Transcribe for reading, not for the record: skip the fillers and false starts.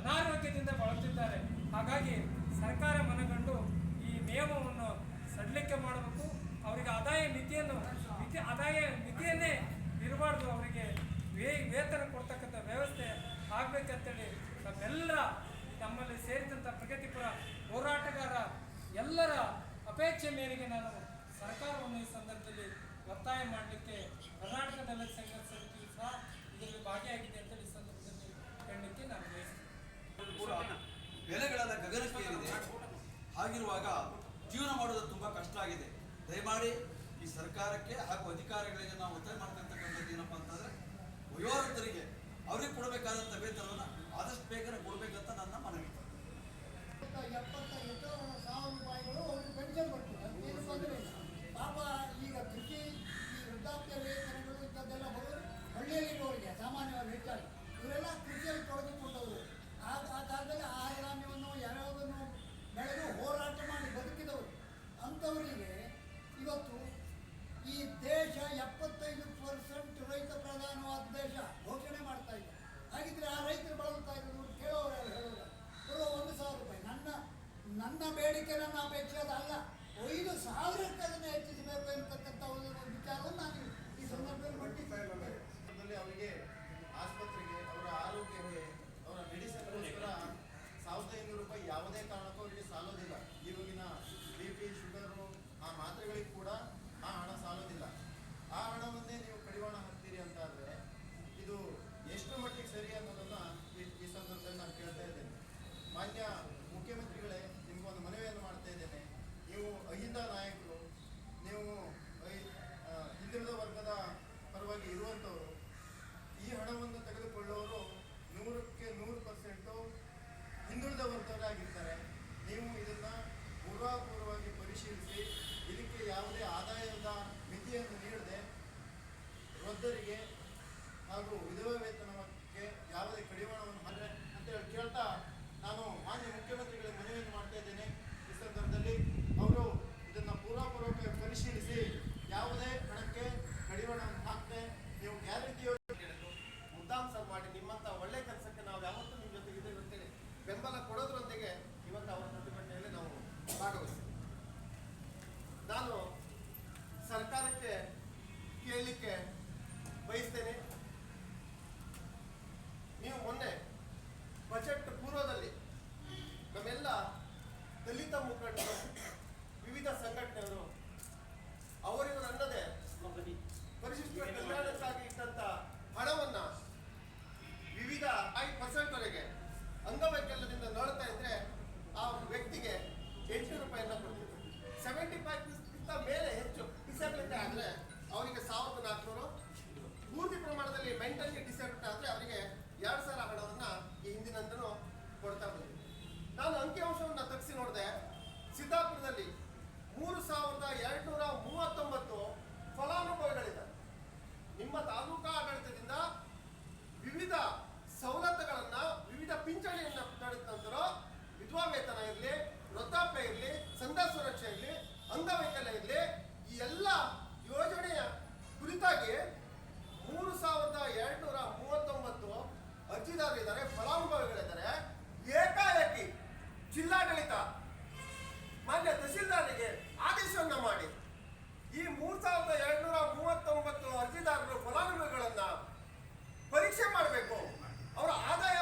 ಅನಾರೋಗ್ಯದಿಂದ ಬಳಲುತ್ತಿದ್ದಾರೆ. ಹಾಗಾಗಿ ಸರ್ಕಾರ ಮನಗಂಡು ಈ ನಿಯಮವನ್ನು ಸಡಿಲಿಕೆ ಮಾಡಬೇಕು. ಅವರಿಗೆ ಆದಾಯ ಮಿತಿಯನ್ನೇ ಇರಬಾರ್ದು. ಅವರಿಗೆ ವೇತನ ಕೊಡ್ತಕ್ಕಂಥ ವ್ಯವಸ್ಥೆ ಆಗಬೇಕಂತೇಳಿ ನಮ್ಮಲ್ಲಿ ಸೇರಿದಂಥ ಪ್ರಗತಿಪರ ಹೋರಾಟಗಾರ ಎಲ್ಲರ ಅಪೇಕ್ಷೆ ಮೇರೆಗೆ ನಾನು ಸರ್ಕಾರವನ್ನು ಈ ಸಂದರ್ಭದಲ್ಲಿ ಒತ್ತಾಯ ಮಾಡಲಿಕ್ಕೆ ಕರ್ನಾಟಕ ದಲಿತ ಸಂಘರ್ಷ ಸಮಿತಿಯು ಸಹ ಇದರಲ್ಲಿ ಭಾಗಿಯಾಗಿದೆ ಅಂತೇಳಿ ಈ ಸಂದರ್ಭದಲ್ಲಿ ಹೇಳಲಿಕ್ಕೆ ನಾನು ಬಯಸ್ತೇನೆ. ಬೆಲೆಗಳೆಲ್ಲ ಗಗನಕ್ಕೆ ಏರಿದೆ. ಹಾಗಿರುವಾಗ ಜೀವನ ಮಾಡೋದು ತುಂಬ ಕಷ್ಟ ಆಗಿದೆ. ದಯಮಾಡಿ ಈ ಸರ್ಕಾರಕ್ಕೆ ಹಾಗೂ ಅಧಿಕಾರಿಗಳಿಗೆ ನಾವು ಒತ್ತಾಯ ಮಾಡ್ತಕ್ಕಂಥದ್ದು ಏನಪ್ಪ ಅಂತಂದರೆ ವಯೋವೃದ್ಧರಿಗೆ ಅವ್ರಿಗೆ ಕೊಡಬೇಕಾದಂಥ ವೇತನವನ್ನು ಆದಷ್ಟು ಬೇಗನೆ ಕೊಡಬೇಕಂತ ನನ್ನ ಮನವಿ. 75,000 ರೂಪಾಯಿಗಳು ಅವ್ರಿಗೆ ಪೆನ್ಷನ್ ಬರ್ತದೆ, ಏನು ತೊಂದರೆ ಇಲ್ಲ. ಪಾಪ ಈಗ ಕೃಷಿ ಈ ವೃದ್ಧಾಪ್ಯ ವೇತನಗಳು ಇಂಥದ್ದೆಲ್ಲ ಬರೋದು ಹಳ್ಳಿಯಲ್ಲಿರುವವರಿಗೆ ಸಾಮಾನ್ಯವಾಗಿ ಹೆಚ್ಚಾಗಿ ಇವರೆಲ್ಲ ಕೃಷಿಯಲ್ಲಿ ತೊಡಗಿಕೊಂಡವರು. ಆ ಕಾಲದಲ್ಲಿ ಆಹಾರ ಧಾನ್ಯವನ್ನು ಯಾವುದನ್ನು ಬೆಳೆದು ಹೋರಾಟ ಮಾಡಿ ಬದುಕಿದವರು. ಅಂಥವರಿಗೆ ಇವತ್ತು ಈ ದೇಶ 75% ರೈತ ಪ್ರಧಾನವಾದ ದೇಶ ಘೋಷಣೆ ಮಾಡ್ತಾ ಇದೆ. ಹಾಗಿದ್ರೆ ಆ ರೈತರು ಬಳಲ್ತಾ ಇರೋದು ಕೇಳೋರು ಹೇಳೋರು ಬರೋ 1,000 ರೂಪಾಯಿ. ನನ್ನ ಬೇಡಿಕೆ, ನನ್ನ ಅಪೇಕ್ಷೆ ಅದಲ್ಲ. 5,000ಕ್ಕೆ ಅದನ್ನು ಹೆಚ್ಚಿಸಬೇಕು ಎಂತಕ್ಕಂಥ ಒಂದು ವಿಚಾರವನ್ನು ನಾನು ಈ ಸಂದರ್ಭದಲ್ಲಿ ಮಂಡಿಸಿದ್ದೇನೆ. ಅವರಿಗೆ ಆಸ್ಪತ್ರೆಗೆ, ಅವರ ಆರೋಗ್ಯಕ್ಕೆ, ಅವರ ಮೆಡಿಸಿನ್ಗೋಸ್ಕರ 1,500 ರೂಪಾಯಿ ಯಾವುದೇ ಕಾರಣಕ್ಕೂ ಅವರಿಗೆ ಸಾಲೋದಿಲ್ಲ. ಈವಾಗಿನ BP, ಶುಗರು, ಆ ಮಾತ್ರೆಗಳಿಗೆ ಕೂಡ ಆ ಹಣ ಸಾಲೋದಿಲ್ಲ. ಆ ಹಣವನ್ನೇ ನೀವು ಕಡಿವಾಣ ಹಾಕ್ತೀರಿ ಅಂತ ಆದರೆ ಇದು ಎಷ್ಟು ಮಟ್ಟಿಗೆ ಸರಿ ಅನ್ನೋದನ್ನು ಈ ಸಂದರ್ಭದಲ್ಲಿ ನಾನು ಕೇಳ್ತಾ ಇದ್ದೇನೆ. ಮಾನ್ಯ ಮುಖ್ಯಮಂತ್ರಿಗಳೇ, ನಿಮಗೊಂದು ಮನವಿಯನ್ನು ಮಾಡ್ತಾ ಇದ್ದೇನೆ. ನೀವು ಅಹಿಂದ ನಾಯಕರು, ನೀವು ಹಿಂದುಳಿದ ವರ್ಗದ ಪರವಾಗಿ ಇರುವಂಥವರು. ಈ ಹಣವನ್ನು ತೆಗೆದುಕೊಳ್ಳುವವರು 100ಕ್ಕೆ 100% ಹಿಂದುಳಿದ ವರ್ಗದವರಾಗಿರ್ತಾರೆ. ನೀವು ಇದನ್ನು ಪೂರ್ವಪೂರ್ವವಾಗಿ ಪರಿಶೀಲಿಸಿ ಇದಕ್ಕೆ ಯಾವುದೇ ಆದಾಯದ ಮಿತಿಯನ್ನು ನೀಡದೆ ವೃದ್ಧರಿಗೆ ಹಾಗೂ ವಿಧವಾ ವೇತನಕ್ಕೆ ಯಾವುದೇ ಕಡಿವಾಣವನ್ನು ಮಾಡಿದ್ರೆ ಅಂತೇಳಿ ಕೇಳ್ತಾ ನಾನು ಮಾನ್ಯ ಮುಖ್ಯಮಂತ್ರಿಗಳಿಗೆ ಮನವಿಯನ್ನು ಮಾಡ್ತಾ ಇದ್ದೇನೆ. ಈ ಸಂದರ್ಭದಲ್ಲಿ ಅವರು ಇದನ್ನು ಪೂರ್ವಪೂರ್ವಕ ಪರಿಶೀಲಿಸಿ ಯಾವುದೇ ಹಣಕ್ಕೆ ಕಡಿವಾಣವನ್ನು ಹಾಕದೆ ನೀವು ಗ್ಯಾರಂಟಿ ಮುದ್ದಾಂಶ ಮಾಡಿ ನಿಮ್ಮಂಥ ಒಳ್ಳೆ ಕೆಲಸಕ್ಕೆ ನಾವು ಯಾವತ್ತೂ ನಿಮ್ಮ ಜೊತೆಗೆ ಇದ್ದೇವೆ ಅಂತೇಳಿ ಬೆಂಬಲ ಕೊಡೋದ್ರೊಂದಿಗೆ ಇವತ್ತು ಅವರ ಪ್ರತಿಭಟನೆಯಲ್ಲಿ ನಾವು ಭಾಗವಹಿಸ್ತೀವಿ. ನಾನು ಸರ್ಕಾರಕ್ಕೆ ಕೇಳಲಿಕ್ಕೆ ಬಯಸ್ತೇನೆ, ನೀವು ಮೊನ್ನೆ ಬಜೆಟ್ ಪೂರ್ವದಲ್ಲಿ ನಮ್ಮೆಲ್ಲ ದಲಿತ ಮುಖಂಡರು, ವಿವಿಧ ಸಂಘಟನೆಗಳು ಅವರಿಗೂ ನನ್ನದೇ ಪರಿಶಿಷ್ಟ ಕಲ್ಯಾಣಕ್ಕಾಗಿ ಇಟ್ಟಂತ ಹಣವನ್ನ ವಿವಿಧ 5% ವರೆಗೆ ಅಂಗವೈಕಲ್ಯದಿಂದ ನೋಡ್ತಾ ಇದ್ರೆ ಆ ವ್ಯಕ್ತಿಗೆ 800 ರೂಪಾಯಿಯನ್ನ ಕೊಡ್ತೀವಿ. 75% ಮೇಲೆ ಹೆಚ್ಚು ಡಿಸೇಬಿಲಿಟಿ ಆದರೆ ಅವರಿಗೆ 1,400, ಪೂರ್ತಿ ಪ್ರಮಾಣದಲ್ಲಿ ಮೆಂಟಲಿ ಡಿಸೇಬಿಲಿಟಿ ಆದರೆ ಅವರಿಗೆ 2,000 ಹಣವನ್ನು ಈ ಹಿಂದಿನಂದನೂ ಕೊಡ್ತಾ ಬಂದಿದೆ. ನಾನು ಅಂಕಿಅಂಶವನ್ನು ತಗ್ಸಿ ನೋಡಿದೆ. ಸಿದ್ದಾಪುರದಲ್ಲಿ 3,239 ಫಲಾನುಭವಿಗಳಿದ್ದಾರೆ. ನಿಮ್ಮ ತಾಲೂಕಾ ಆಡಳಿತದಿಂದ ವಿವಿಧ ಸವಲತ್ತುಗಳನ್ನು, ವಿವಿಧ ಪಿಂಚಣಿಯನ್ನು ಪಡೆದ ನಂತರ ವಿಧವಾ ವೇತನ ಇರಲಿ, ವೃದ್ಧಾಪ್ಯ ಇರಲಿ, ಸಂಧ್ಯಾ ಸುರಕ್ಷೆ ಇರಲಿ, ಅಂಗವೈಕಲ್ಯ ಇರಲಿ, ಈ ಎಲ್ಲ ಯೋಜನೆಯ ಕುರಿತಾಗಿ 3,239 ಅರ್ಜಿದಾರರಿದ್ದಾರೆ, ಫಲಾನುಭವಿಗಳಿದ್ದಾರೆ. ಏಕಾಏಕಿ ಜಿಲ್ಲಾಡಳಿತ ಮಾನ್ಯ ತಹಸೀಲ್ದಾರರಿಗೆ ಆದೇಶವನ್ನು ಮಾಡಿ ಈ 3,239 ಅರ್ಜಿದಾರರು ಫಲಾನುಭವಿಗಳನ್ನ ಪರೀಕ್ಷೆ ಮಾಡಬೇಕು, ಅವರ ಆದಾಯ